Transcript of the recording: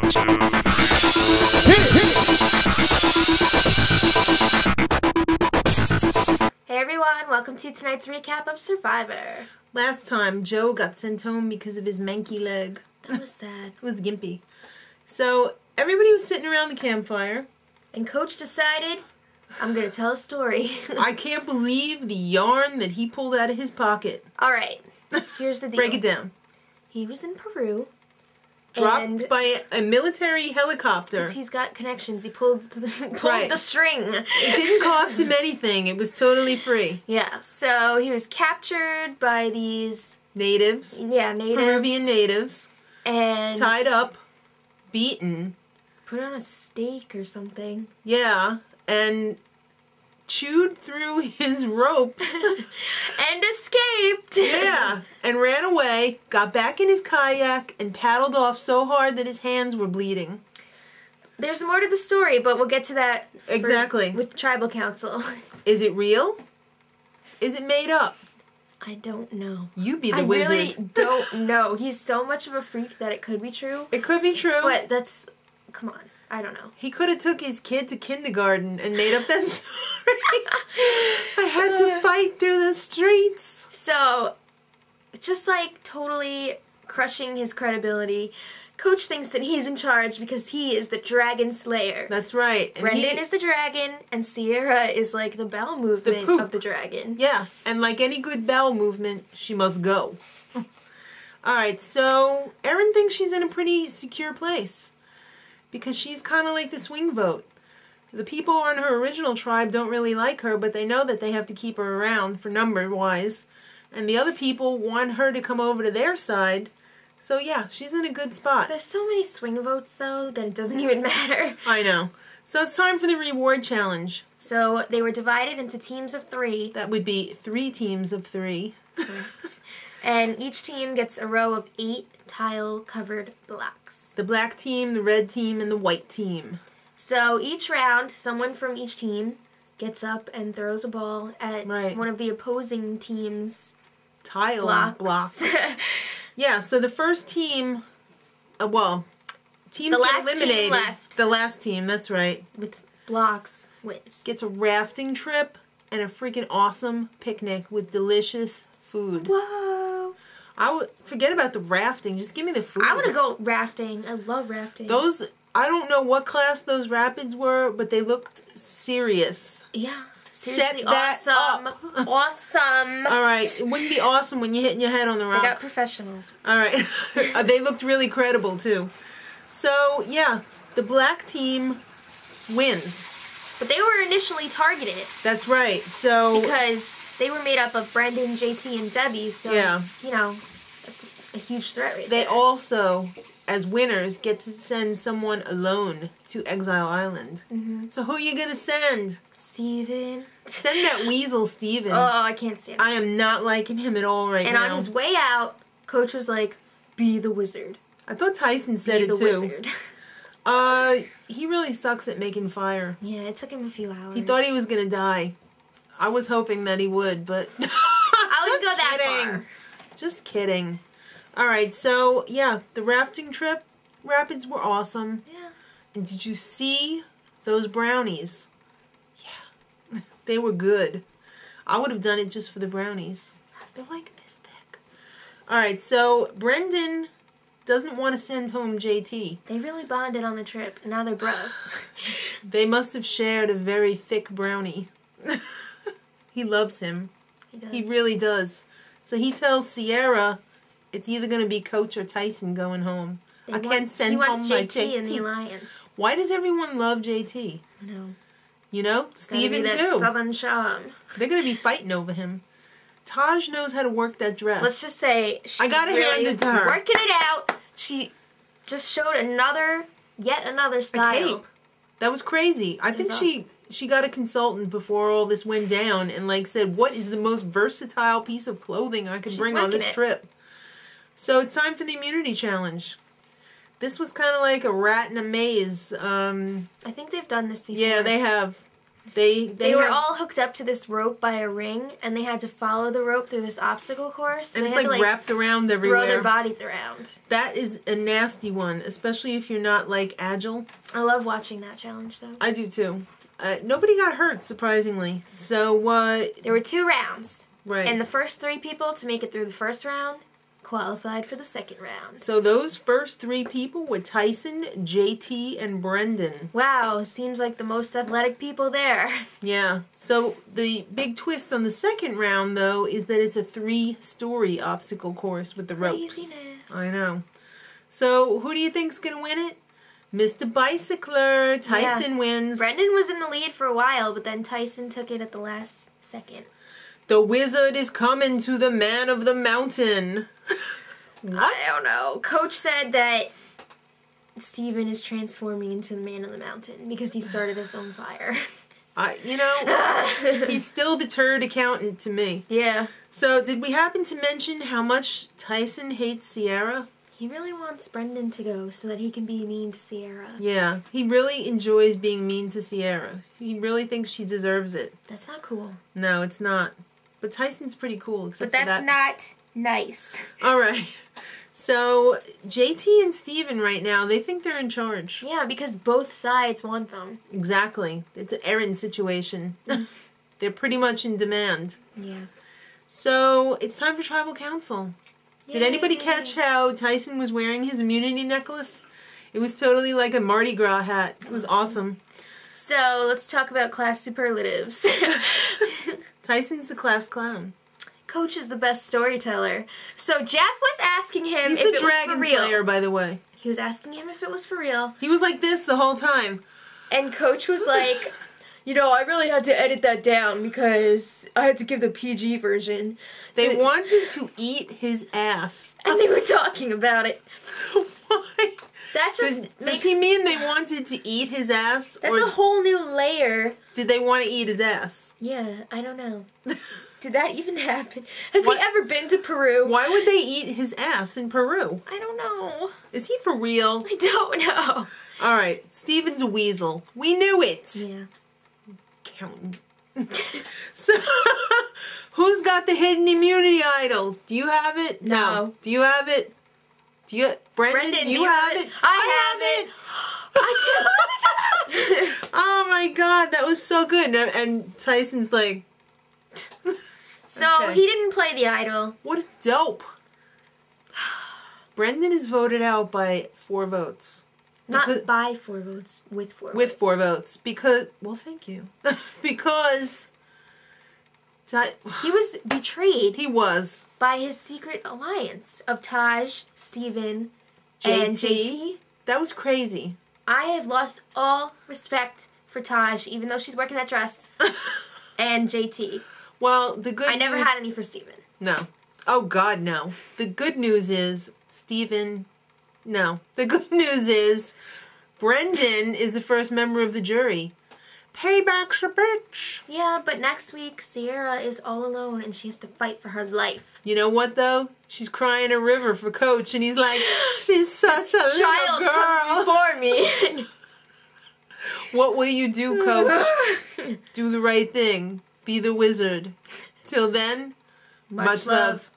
Hey everyone, welcome to tonight's recap of Survivor. Last time, Joe got sent home because of his manky leg. That was sad. It was gimpy. So, everybody was sitting around the campfire. And Coach decided, I'm going to tell a story. I can't believe the yarn that he pulled out of his pocket. Alright, here's the deal. Break it down. He was in Peru. Dropped by a military helicopter. Because he's got connections. He pulled the string. It didn't cost him anything. It was totally free. Yeah, so he was captured by these... Natives. Yeah, natives. Peruvian natives. And... tied up. Beaten. Put on a stake or something. Yeah, and... chewed through his ropes. And escaped. Yeah, and ran away, got back in his kayak, and paddled off so hard that his hands were bleeding. There's more to the story, but we'll get to that exactly with Tribal Council. Is it real? Is it made up? I don't know. You be the wizard. I really don't know. He's so much of a freak that it could be true. It could be true. But that's... come on. I don't know. He could have took his kid to kindergarten and made up that story. I had to fight through the streets. So, just like totally crushing his credibility, Coach thinks that he's in charge because he is the dragon slayer. That's right. And Brendan is the dragon, and Sierra is like the bowel movement of the dragon. Yeah, and like any good bowel movement, she must go. Alright, so Erin thinks she's in a pretty secure place. Because she's kind of like the swing vote. The people on her original tribe don't really like her, but they know that they have to keep her around for number-wise. And the other people want her to come over to their side. So yeah, she's in a good spot. There's so many swing votes, though, that it doesn't even matter. I know. So it's time for the reward challenge. So they were divided into teams of 3. That would be 3 teams of 3. Correct. And each team gets a row of 8 tile-covered blocks. The black team, the red team, and the white team. So each round, someone from each team gets up and throws a ball at one of the opposing team's tile blocks. Yeah, so the first team, teams get eliminated. Team left. The last team, that's right. With blocks wins. Gets a rafting trip and a freaking awesome picnic with delicious food. Whoa. I would forget about the rafting. Just give me the food. I want to go rafting. I love rafting. Those, I don't know what class those rapids were, but they looked serious. Yeah. Seriously, set that awesome. up. Awesome. All right. It wouldn't be awesome when you're hitting your head on the rocks. They got professionals. All right. They looked really credible, too. So, yeah, the black team wins. But they were initially targeted. That's right. So because they were made up of Brendan, JT, and Debbie, so, you know, that's a huge threat right there. They also, as winners, get to send someone alone to Exile Island. So who are you going to send? Steven. Send that weasel, Steven. Oh, I can't stand him. I am not liking him at all right now. And on his way out, Coach was like, be the wizard. I thought Tyson said it too. Be the wizard. He really sucks at making fire. Yeah, it took him a few hours. He thought he was going to die. I was hoping that he would, but... I wouldn't go that far. Just kidding. Alright, so, yeah, the rafting trip, rapids were awesome. Yeah. And did you see those brownies? Yeah. They were good. I would have done it just for the brownies. They're like this thick. Alright, so Brendan doesn't want to send home JT. They really bonded on the trip, and now they're bros. They must have shared a very thick brownie. He loves him. He does. He really does. So he tells Sierra it's either going to be Coach or Tyson going home. I can't send home my JT. He wants JT in the alliance. Why does everyone love JT? No. You know? Steven that too. Southern charm. They're going to be fighting over him. Taj knows how to work that dress. Let's just say she's I gotta really hand it to her. Working it out. She just showed yet another style. A cape. That was crazy. I think she got a consultant before all this went down and like said, what is the most versatile piece of clothing I could bring on this trip? So it's time for the immunity challenge. This was kind of like a rat in a maze. I think they've done this before. Yeah, they have. They were all hooked up to this rope by a ring, and they had to follow the rope through this obstacle course. And they it's had like to, wrapped around everywhere. Throw their bodies around. That is a nasty one, especially if you're not like agile. I love watching that challenge though. I do too. Nobody got hurt, surprisingly. So there were 2 rounds. Right. And the first 3 people to make it through the first round qualified for the second round. So those first 3 people were Tyson, JT, and Brendan. Wow, seems like the most athletic people there. Yeah. So the big twist on the second round, though, is that it's a 3-story obstacle course with the ropes. Craziness. I know. So who do you think's gonna win it? Mr. Bicycler. Tyson wins. Brendan was in the lead for a while, but then Tyson took it at the last second. The wizard is coming to the man of the mountain. What? I don't know. Coach said that Steven is transforming into the man of the mountain because he started his own fire. He's still the turd accountant to me. Yeah. So, did we happen to mention how much Tyson hates Sierra? He really wants Brendan to go so that he can be mean to Sierra. Yeah, he really enjoys being mean to Sierra. He really thinks she deserves it. That's not cool. No, it's not. But Tyson's pretty cool, except for that. But that's not nice. All right. So, JT and Steven right now, they think they're in charge. Yeah, because both sides want them. Exactly. It's an errand situation. They're pretty much in demand. Yeah. So, it's time for Tribal Council. Yay. Did anybody catch how Tyson was wearing his immunity necklace? It was totally like a Mardi Gras hat. It was awesome. So, let's talk about class superlatives. Tyson's the class clown. Coach is the best storyteller. So Jeff was asking him He's if it the was dragon for real. slayer, by the way. He was asking him if it was for real. He was like this the whole time. And Coach was like, I really had to edit that down because I had to give the PG version. They wanted to eat his ass. And they were talking about it. Why? That just Does he mean they wanted to eat his ass? That's a whole new layer. Did they want to eat his ass? Yeah, I don't know. Did that even happen? Has he ever been to Peru? Why would they eat his ass in Peru? I don't know. Is he for real? I don't know. All right, Steven's a weasel. We knew it. Yeah. Counting. So, who's got the hidden immunity idol? Do you have it? No. Do you have it? Brendan, do you have it? I have it. I can't. Oh my god, that was so good. And Tyson's like... So, okay. He didn't play the idol. What a dope. Brendan is voted out by 4 votes. Not by 4 votes, with 4 votes. With 4 votes. Because... Well, thank you. Because... He was betrayed. He was. By his secret alliance of Taj, Steven, and JT. That was crazy. I have lost all respect for Taj, even though she's working that dress, and JT. Well, the good I never had any for Steven. No. Oh, God, no. The good news is, Steven... No. The good news is, Brendan is the first member of the jury. Payback's a bitch. Yeah, but next week, Sierra is all alone, and she has to fight for her life. You know what, though? She's crying a river for Coach, and he's like, she's such a little girl. For me. What will you do, Coach? Do the right thing. Be the wizard. Till then, much love.